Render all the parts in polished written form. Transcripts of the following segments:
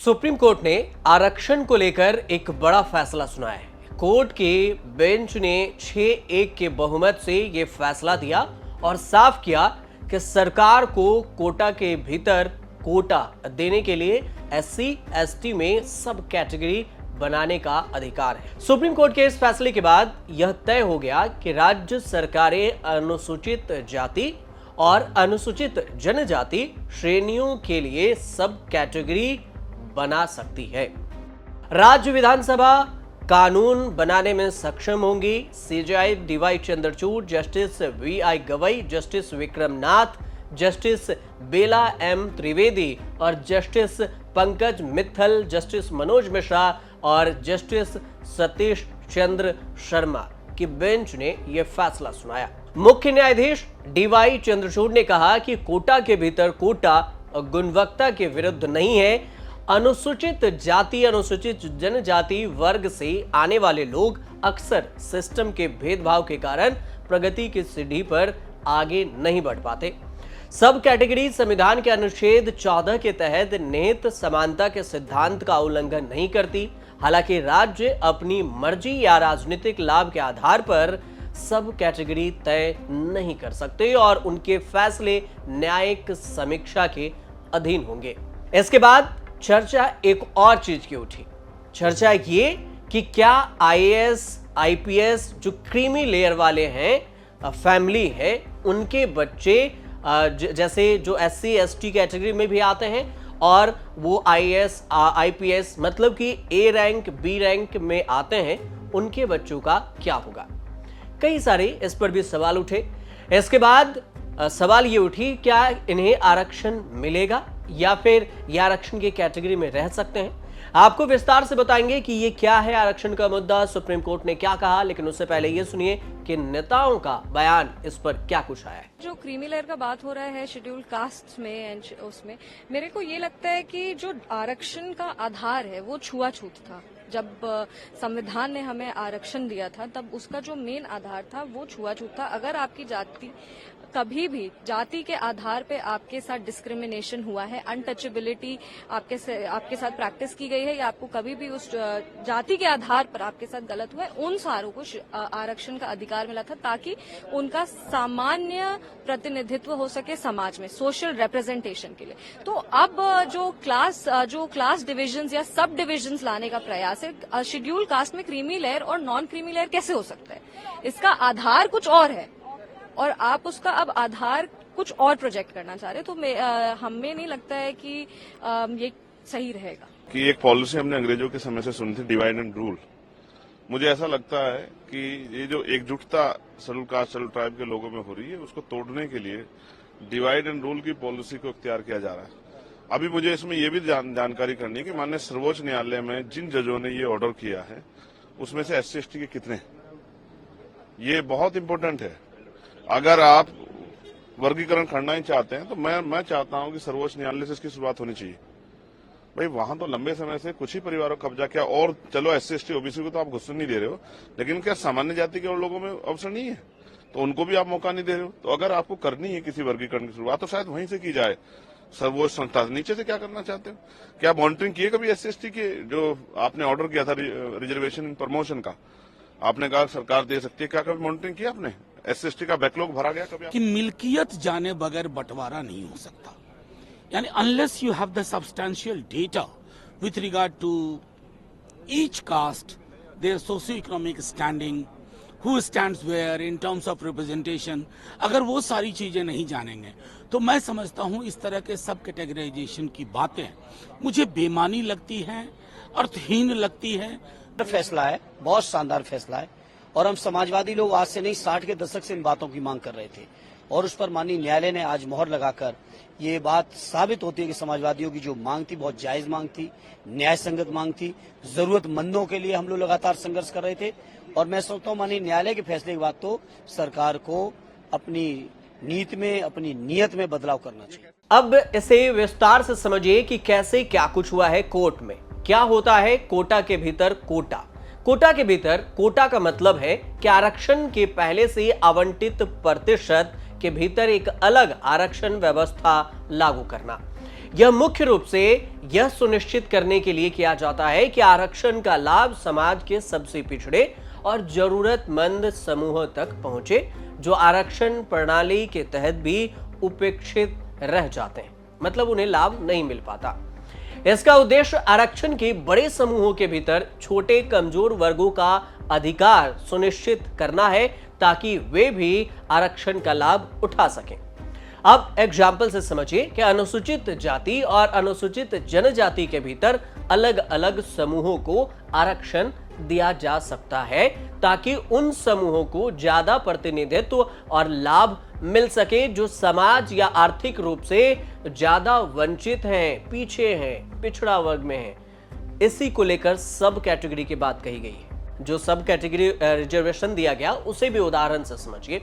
Supreme court ने आरक्षण को लेकर एक बड़ा फैसला सुनाया है। कोर्ट के बेंच ने 6-1 के बहुमत से यह फैसला दिया और साफ किया कि सरकार को कोटा के भीतर कोटा देने के लिए SC/ST में सब कैटेगरी बनाने का अधिकार है। सुप्रीम कोर्ट के इस फैसले के बाद यह तय हो गया कि राज्य सरकारें अनुसूचित जाति और अनुसूचित जनजाति श्रेणियों के लिए सब कैटेगरी बना सकती है। राज्य विधानसभा कानून बनाने में सक्षम होंगी। CJI DY Chandrachud, justice VI Gavai, justice Vikram Nath, justice Bela M Trivedi और जस्टिस पंकज मित्तल, जस्टिस मनोज मिश्रा और जस्टिस सतीश चंद्र शर्मा की बेंच ने यह फैसला सुनाया। मुख्य न्यायाधीश DY चंद्रचूड़ ने कहा कि कोटा के भीतर कोटा गुणवत्ता के विरुद्ध नहीं है। अनुसूचित जाति, अनुसूचित जनजाति वर्ग से आने वाले लोग अक्सर सिस्टम के भेदभाव के कारण प्रगति की सीढ़ी पर आगे नहीं बढ़ पाते। सब कैटेगरी संविधान के अनुच्छेद 14 के तहत निहित समानता के सिद्धांत का उल्लंघन नहीं करती। हालांकि राज्य अपनी मर्जी या राजनीतिक लाभ के आधार पर सब कैटेगरी तय नहीं कर सकते और उनके फैसले न्यायिक समीक्षा के अधीन होंगे। इसके बाद चर्चा एक और चीज की उठी। चर्चा ये कि क्या IAS, IPS जो क्रीमी लेयर वाले हैं, फैमिली है, उनके बच्चे जैसे जो SC/ST कैटेगरी में भी आते हैं और वो IAS, IPS मतलब कि A रैंक, B रैंक में आते हैं, उनके बच्चों का क्या होगा? कई सारे इस पर भी सवाल उठे। इसके बाद सवाल ये उठी, क्या इन्हें आरक्षण मिलेगा या फिर ये आरक्षण की कैटेगरी में रह सकते हैं? आपको विस्तार से बताएंगे कि ये क्या है आरक्षण का मुद्दा, सुप्रीम कोर्ट ने क्या कहा, लेकिन उससे पहले ये सुनिए कि नेताओं का बयान इस पर क्या कुछ आया है। जो क्रीमी लेयर का बात हो रहा है शेड्यूल कास्ट में एंड उसमें मेरे को ये लगता है कि जो आरक्षण का आधार है वो छुआछूत था। जब संविधान ने हमें आरक्षण दिया था तब उसका जो मेन आधार था वो छुआछूत था। अगर आपकी जाति कभी भी जाति के आधार पे आपके साथ डिस्क्रिमिनेशन हुआ है, अनटचेबिलिटी आपके साथ प्रैक्टिस की गई है या आपको कभी भी उस जाति के आधार पर आपके साथ गलत हुआ है, उन सारों को आरक्षण का अधिकार मिला था ताकि उनका सामान्य प्रतिनिधित्व हो सके समाज में, सोशल रिप्रेजेंटेशन के लिए। तो अब जो क्लास डिविजन्स या सब डिविजन्स लाने का प्रयास है, शेड्यूल कास्ट में क्रीमी लेयर और नॉन क्रीमी लेयर कैसे हो सकता है? इसका आधार कुछ और है और आप उसका अब आधार कुछ और प्रोजेक्ट करना चाह रहे, तो हमें नहीं लगता है कि ये सही रहेगा। कि एक पॉलिसी हमने अंग्रेजों के समय से सुनी थी, डिवाइड एंड रूल। मुझे ऐसा लगता है कि ये जो एकजुटता शेड्यूल कास्ट, शेड्यूल ट्राइब के लोगों में हो रही है, उसको तोड़ने के लिए डिवाइड एंड रूल की पॉलिसी को इख्तियार किया जा रहा है। अभी मुझे इसमें यह भी जानकारी करनी है कि माननीय सर्वोच्च न्यायालय में जिन जजों ने ये ऑर्डर किया है उसमें से SC/ST के कितने, ये बहुत इंपॉर्टेंट है। अगर आप वर्गीकरण करना ही चाहते हैं तो मैं चाहता हूं कि सर्वोच्च न्यायालय से इसकी शुरुआत होनी चाहिए। भाई वहां तो लंबे समय से कुछ ही परिवारों का कब्जा किया और चलो SC/ST OBC को तो आप घुसने नहीं दे रहे हो, लेकिन क्या सामान्य जाति के और लोगों में अवसर नहीं है? तो उनको भी आप मौका नहीं दे रहे हो। तो अगर आपको करनी है किसी वर्गीकरण की शुरुआत तो शायद वहीं से की जाए। सर्वोच्च संस्था नीचे से क्या करना चाहते हो? क्या मॉनिटरिंग किए कभी SC/ST के जो आपने ऑर्डर किया था रिजर्वेशन इन प्रमोशन का? आपने कहा सरकार दे सकती है, क्या कभी मॉनिटरिंग किया आपने? SC/ST का बैकलॉग भरा गया कभी? कि मिल्कियत जाने बगैर बंटवारा नहीं हो सकता। यानी unless you have the substantial data with regard to each caste, their socio economic standing, who stands where in terms of representation, अगर वो सारी चीजें नहीं जानेंगे तो मैं समझता हूं इस तरह के सब कैटेगराइजेशन की बातें मुझे बेमानी लगती हैं, अर्थहीन लगती है। फैसला है, बहुत शानदार फैसला है और हम समाजवादी लोग आज से नहीं 60 के दशक से इन बातों की मांग कर रहे थे और उस पर माननीय न्यायालय ने आज मोहर लगाकर ये बात साबित होती है कि समाजवादियों की जो मांग थी बहुत जायज मांग थी, न्याय संगत मांग थी। जरूरतमंदों के लिए हम लोग लगातार संघर्ष कर रहे थे और मैं सोचता हूँ माननीय न्यायालय के फैसले के बाद तो सरकार को अपनी नीति में, अपनी नीयत में बदलाव करना चाहिए। अब इसे विस्तार से समझिए कि कैसे क्या कुछ हुआ है कोर्ट में। क्या होता है कोटा के भीतर कोटा? कोटा के भीतर कोटा का मतलब है कि आरक्षण के पहले से आवंटित प्रतिशत के भीतर एक अलग आरक्षण व्यवस्था लागू करना। यह मुख्य रूप से यह सुनिश्चित करने के लिए किया जाता है कि आरक्षण का लाभ समाज के सबसे पिछड़े और जरूरतमंद समूहों तक पहुंचे, जो आरक्षण प्रणाली के तहत भी उपेक्षित रह जाते हैं, मतलब उन्हें लाभ नहीं मिल पाता। इसका उद्देश्य आरक्षण के बड़े समूहों के भीतर छोटे कमजोर वर्गों का अधिकार सुनिश्चित करना है, ताकि वे भी आरक्षण का लाभ उठा सकें। अब एग्जाम्पल से समझिए कि अनुसूचित जाति और अनुसूचित जनजाति के भीतर अलग अलग समूहों को आरक्षण दिया जा सकता है, ताकि उन समूहों को ज्यादा प्रतिनिधित्व और लाभ मिल सके जो समाज या आर्थिक रूप से ज्यादा वंचित हैं, पीछे हैं, पिछड़ा वर्ग में हैं। इसी को लेकर सब कैटेगरी की बात कही गई है। जो सब कैटेगरी रिजर्वेशन दिया गया उसे भी उदाहरण से समझिए।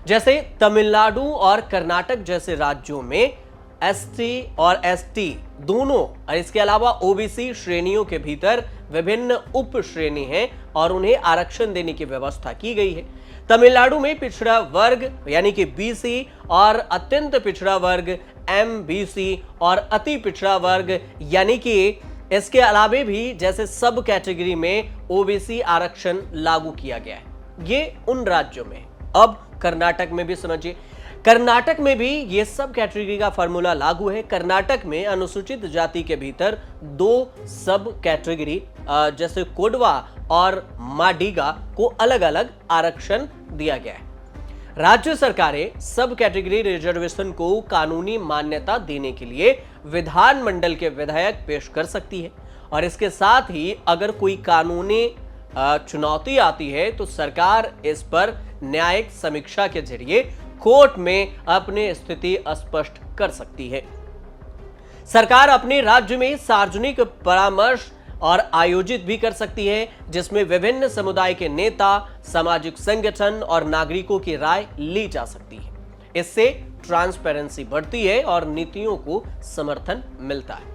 जैसे तमिलनाडु और कर्नाटक जैसे राज्यों में एसटी और एसटी दोनों और इसके अलावा ओबीसी श्रेणियों के भीतर विभिन्न उप श्रेणी हैं और उन्हें आरक्षण देने की व्यवस्था की गई है। तमिलनाडु में पिछड़ा वर्ग यानी कि बीसी और अत्यंत पिछड़ा वर्ग एमबीसी और अति पिछड़ा वर्ग यानी कि इसके अलावा भी जैसे सब कैटेगरी में ओबीसी आरक्षण लागू किया गया है। ये उन राज्यों में। अब कर्नाटक में भी समझिए, कर्नाटक में भी ये सब कैटेगरी का फॉर्मूला लागू है। कर्नाटक में अनुसूचित जाति के भीतर दो सब कैटेगरी जैसे कोडवा और माडिगा को अलग अलग आरक्षण दिया गया है। राज्य सरकारें सब कैटेगरी रिजर्वेशन को कानूनी मान्यता देने के लिए विधानमंडल के विधायक पेश कर सकती है, और इसके साथ ही अगर कोई कानूनी चुनौती आती है तो सरकार इस पर न्यायिक समीक्षा के जरिए कोर्ट में अपनी स्थिति स्पष्ट कर सकती है। सरकार अपने राज्य में सार्वजनिक परामर्श और आयोजित भी कर सकती है, जिसमें विभिन्न समुदाय के नेता, सामाजिक संगठन और नागरिकों की राय ली जा सकती है। इससे ट्रांसपेरेंसी बढ़ती है और नीतियों को समर्थन मिलता है।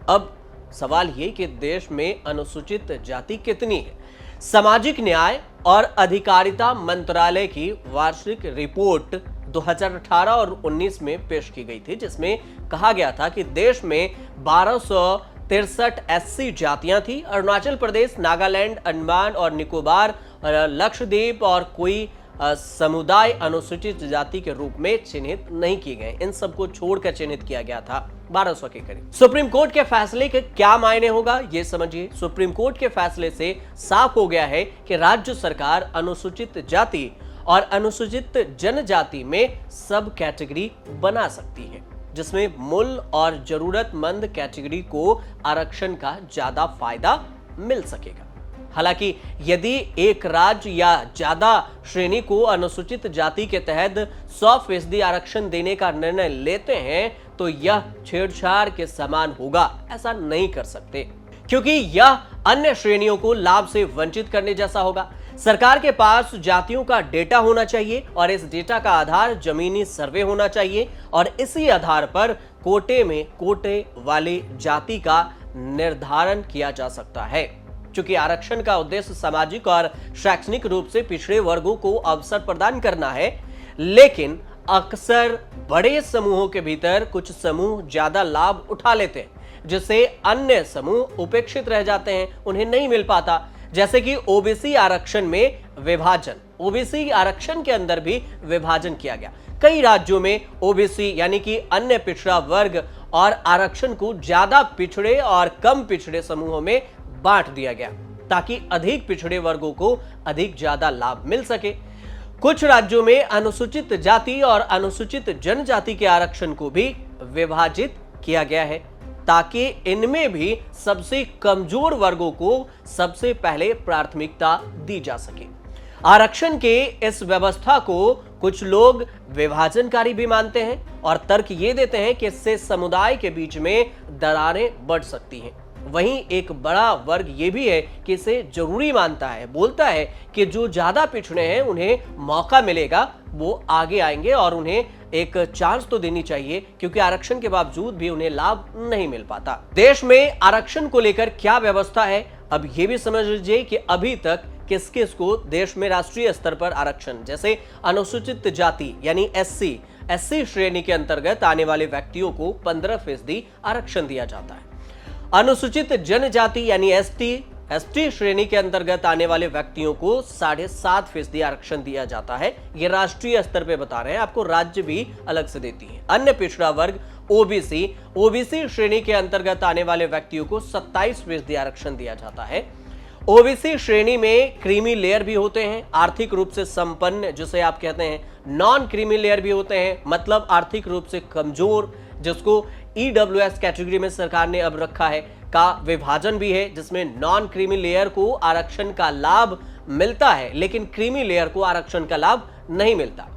अब सवाल ये कि देश में अनुसूचित जाति कितनी है। सामाजिक न्याय और अधिकारिता मंत्रालय की वार्षिक रिपोर्ट 2018 और 19 में पेश की गई थी, जिसमें कहा गया था कि देश में 1263 एससी जातियां थी। अरुणाचल प्रदेश, नागालैंड, अंडमान और निकोबार, लक्षद्वीप और कोई समुदाय अनुसूचित जाति के रूप में चिन्हित नहीं किए गए। इन सबको छोड़कर चिन्हित किया गया था 1200 के करीब। सुप्रीम कोर्ट के फैसले के क्या मायने होगा ये समझिए। सुप्रीम कोर्ट के फैसले से साफ हो गया है कि राज्य सरकार अनुसूचित जाति और अनुसूचित जनजाति में सब कैटेगरी बना सकती है, जिसमें मूल और जरूरतमंद कैटेगरी को आरक्षण का ज्यादा फायदा मिल सकेगा। हालांकि यदि एक राज्य या ज्यादा श्रेणी को अनुसूचित जाति के तहत 100% आरक्षण देने का निर्णय लेते हैं तो यह छेड़छाड़ के समान होगा। ऐसा नहीं कर सकते, क्योंकि यह अन्य श्रेणियों को लाभ से वंचित करने जैसा होगा। सरकार के पास जातियों का डेटा होना चाहिए और इस डेटा का आधार जमीनी सर्वे होना चाहिए, और इसी आधार पर कोटे में कोटे वाली जाति का निर्धारण किया जा सकता है। चूंकि आरक्षण का उद्देश्य सामाजिक और शैक्षणिक रूप से पिछड़े वर्गों को अवसर प्रदान करना है, लेकिन अक्सर बड़े समूहों के भीतर कुछ समूह ज्यादा लाभ उठा लेते हैं, जिससे अन्य समूह उपेक्षित रह जाते हैं, उन्हें नहीं मिल पाता। जैसे कि ओबीसी आरक्षण में विभाजन, ओबीसी आरक्षण के अंदर भी विभाजन किया गया। कई राज्यों में ओबीसी यानी कि अन्य पिछड़ा वर्ग और आरक्षण को ज्यादा पिछड़े और कम पिछड़े समूहों में बांट दिया गया, ताकि अधिक पिछड़े वर्गों को अधिक ज्यादा लाभ मिल सके। कुछ राज्यों में अनुसूचित जाति और अनुसूचित जनजाति के आरक्षण को भी विभाजित किया गया है, ताकि इनमें भी सबसे कमजोर वर्गों को सबसे पहले प्राथमिकता दी जा सके। आरक्षण के इस व्यवस्था को कुछ लोग विभाजनकारी भी मानते हैं और तर्क ये देते हैं कि इससे समुदाय के बीच में दरारें बढ़ सकती हैं। वहीं एक बड़ा वर्ग ये भी है कि इसे जरूरी मानता है, बोलता है कि जो ज्यादा पिछड़े हैं उन्हें मौका मिलेगा, वो आगे आएंगे और उन्हें एक चांस तो देनी चाहिए, क्योंकि आरक्षण के बावजूद भी उन्हें लाभ नहीं मिल पाता। देश में आरक्षण को लेकर क्या व्यवस्था है, अब ये भी समझ लीजिए कि अभी तक किस किस को देश में राष्ट्रीय स्तर पर आरक्षण, जैसे अनुसूचित जाति यानी एससी SC श्रेणी के अंतर्गत आने वाले व्यक्तियों को 15% आरक्षण दिया जाता है। अनुसूचित जनजाति यानी ST श्रेणी के अंतर्गत आने वाले व्यक्तियों को 7.5% आरक्षण दिया जाता है। ये राष्ट्रीय स्तर पे बता रहे हैं, आपको राज्य भी अलग से देती है। अन्य पिछड़ा वर्ग OBC श्रेणी के अंतर्गत आने वाले व्यक्तियों को 27% आरक्षण दिया जाता है। OBC श्रेणी में क्रीमी लेयर भी होते हैं, आर्थिक रूप से संपन्न जिसे आप कहते हैं, नॉन क्रीमी लेयर भी होते हैं, मतलब आर्थिक रूप से कमजोर, जिसको EWS कैटेगरी में सरकार ने अब रखा है, का विभाजन भी है, जिसमें नॉन क्रीमी लेयर को आरक्षण का लाभ मिलता है लेकिन क्रीमी लेयर को आरक्षण का लाभ नहीं मिलता।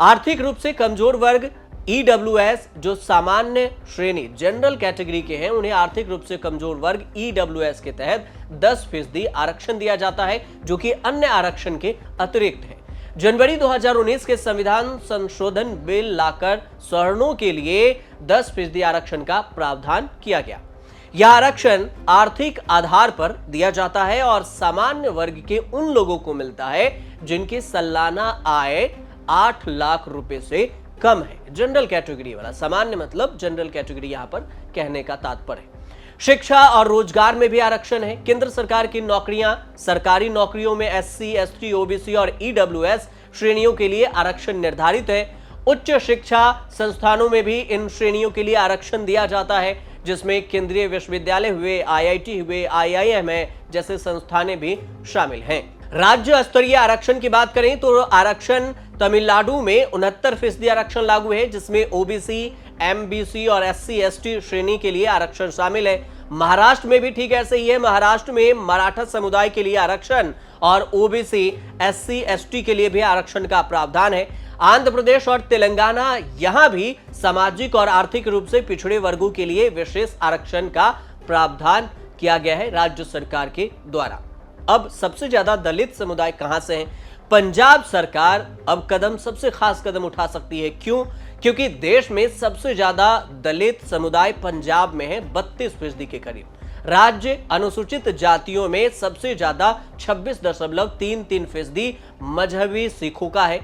आर्थिक रूप से कमजोर वर्ग EWS जो सामान्य श्रेणी जनरल कैटेगरी के हैं, उन्हें आर्थिक रूप से कमजोर वर्ग EWS के तहत 10% आरक्षण दिया जाता है, जो कि अन्य आरक्षण के अतिरिक्त है। जनवरी 2019 के संविधान संशोधन बिल लाकर सवर्णों के लिए 10% आरक्षण का प्रावधान किया गया। यह आरक्षण आर्थिक आधार पर दिया जाता है और सामान्य वर्ग के उन लोगों को मिलता है जिनकी सालाना आय 8 लाख रुपए से कम है। जनरल कैटेगरी वाला, सामान्य मतलब जनरल कैटेगरी यहां पर कहने का तात्पर्य है। शिक्षा और रोजगार में भी आरक्षण है। केंद्र सरकार की नौकरियां, सरकारी नौकरियों में SC, ST, OBC और EWS श्रेणियों के लिए आरक्षण निर्धारित है। उच्च शिक्षा संस्थानों में भी इन श्रेणियों के लिए आरक्षण दिया जाता है, जिसमें केंद्रीय विश्वविद्यालय हुए, IIT हुए, IIM है जैसे संस्थानें भी शामिल हैं। राज्य स्तरीय आरक्षण की बात करें तो आरक्षण तमिलनाडु में 69% आरक्षण लागू है, जिसमें OBC, MBC और SC, ST श्रेणी के लिए आरक्षण शामिल है। महाराष्ट्र में भी ठीक ऐसे ही है। महाराष्ट्र में मराठा समुदाय के लिए आरक्षण और OBC, SC, ST के लिए भी आरक्षण का प्रावधान है। आंध्र प्रदेश और तेलंगाना, यहां भी सामाजिक और आर्थिक रूप से पिछड़े वर्गों के लिए विशेष आरक्षण का प्रावधान किया गया है राज्य सरकार के द्वारा। अब सबसे ज्यादा दलित समुदाय कहां से हैं? पंजाब सरकार अब सबसे खास कदम उठा सकती है। क्यों? क्योंकि देश में सबसे ज्यादा दलित समुदाय पंजाब में है, 32% के करीब। राज्य अनुसूचित जातियों में सबसे ज्यादा 26.33% मजहबी सिखों का है।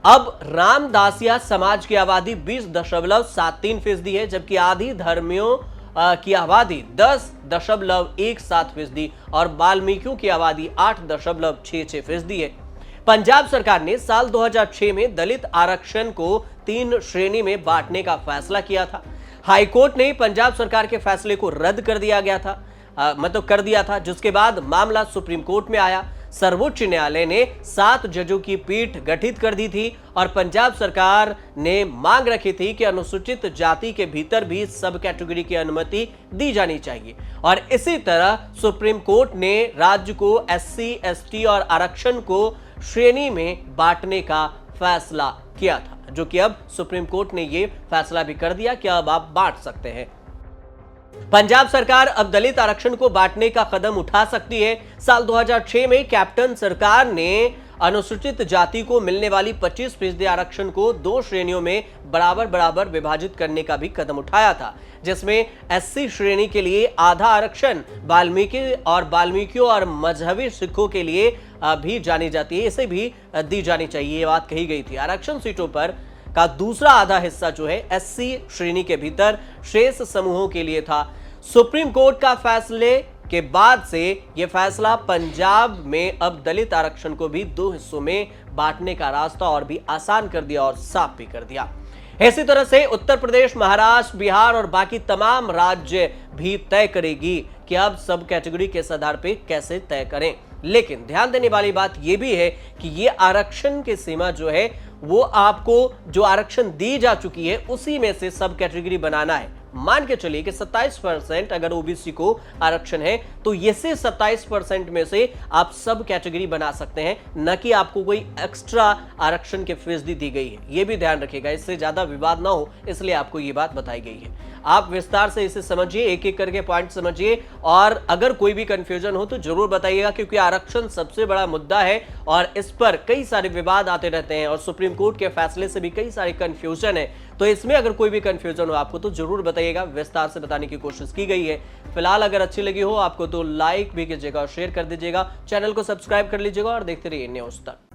अब रामदासिया समाज की आबादी 20.73% है, जबकि आदि धर्मियों की आबादी 10.17% और वाल्मीकियों की आबादी 8.66% है। पंजाब सरकार ने साल 2006 में दलित आरक्षण को 3 श्रेणी में बांटने का फैसला किया था। हाईकोर्ट ने पंजाब सरकार के फैसले को रद्द कर दिया था, जिसके बाद मामला सुप्रीम कोर्ट में आया। सर्वोच्च न्यायालय ने 7 जजों की पीठ गठित कर दी थी और पंजाब सरकार ने मांग रखी थी कि अनुसूचित जाति के भीतर भी सब कैटेगरी की अनुमति दी जानी चाहिए। और इसी तरह सुप्रीम कोर्ट ने राज्य को SC, ST और आरक्षण को श्रेणी में बांटने का फैसला किया था, जो कि अब सुप्रीम कोर्ट ने यह फैसला भी कर दिया कि अब आप बांट सकते हैं। पंजाब सरकार अब दलित आरक्षण को बांटने का कदम उठा सकती है। साल 2006 में कैप्टन सरकार ने अनुसूचित जाति को मिलने वाली 25% आरक्षण को 2 श्रेणियों में बराबर विभाजित करने का भी कदम उठाया था, जिसमें SC श्रेणी के लिए आधा आरक्षण वाल्मीकियों और मजहबी सिखों के लिए भी जानी जाती है, इसे भी दी जानी चाहिए, ये बात कही गई थी। आरक्षण सीटों पर का दूसरा आधा हिस्सा जो है SC श्रेणी के भीतर शेष समूहों के लिए था। सुप्रीम कोर्ट का फैसले के बाद से यह फैसला पंजाब में अब दलित आरक्षण को भी 2 हिस्सों में बांटने का रास्ता और भी आसान कर दिया और साफ भी कर दिया। इसी तरह से उत्तर प्रदेश, महाराष्ट्र, बिहार और बाकी तमाम राज्य भी तय करेगी कि अब सब कैटेगरी के आधार पे कैसे तय करें। लेकिन ध्यान देने वाली बात यह भी है कि ये आरक्षण की सीमा जो है वो आपको जो आरक्षण दी जा चुकी है उसी में से सब कैटेगरी बनाना है। मान के चलिए कि 27% अगर OBC को आरक्षण है तो ये से 27% में से आप सब कैटेगरी बना सकते हैं, न कि आपको कोई एक्स्ट्रा आरक्षण की फीसदी दी गई है। ये भी ध्यान रखिएगा, इससे ज्यादा विवाद ना हो, इसलिए आपको ये बात बताई गई है। आप विस्तार से इसे समझिए, एक एक करके पॉइंट समझिए, और अगर कोई भी कंफ्यूजन हो तो जरूर बताइएगा, क्योंकि आरक्षण सबसे बड़ा मुद्दा है और इस पर कई सारे विवाद आते रहते हैं और सुप्रीम कोर्ट के फैसले से भी कई सारे कंफ्यूजन है। तो इसमें अगर कोई भी कंफ्यूजन हो आपको तो जरूर बताइएगा, विस्तार से बताने की कोशिश की गई है। फिलहाल अगर अच्छी लगी हो आपको तो लाइक भी कीजिएगा और शेयर कर दीजिएगा, चैनल को सब्सक्राइब कर लीजिएगा और देखते रहिए न्यूज़ तक।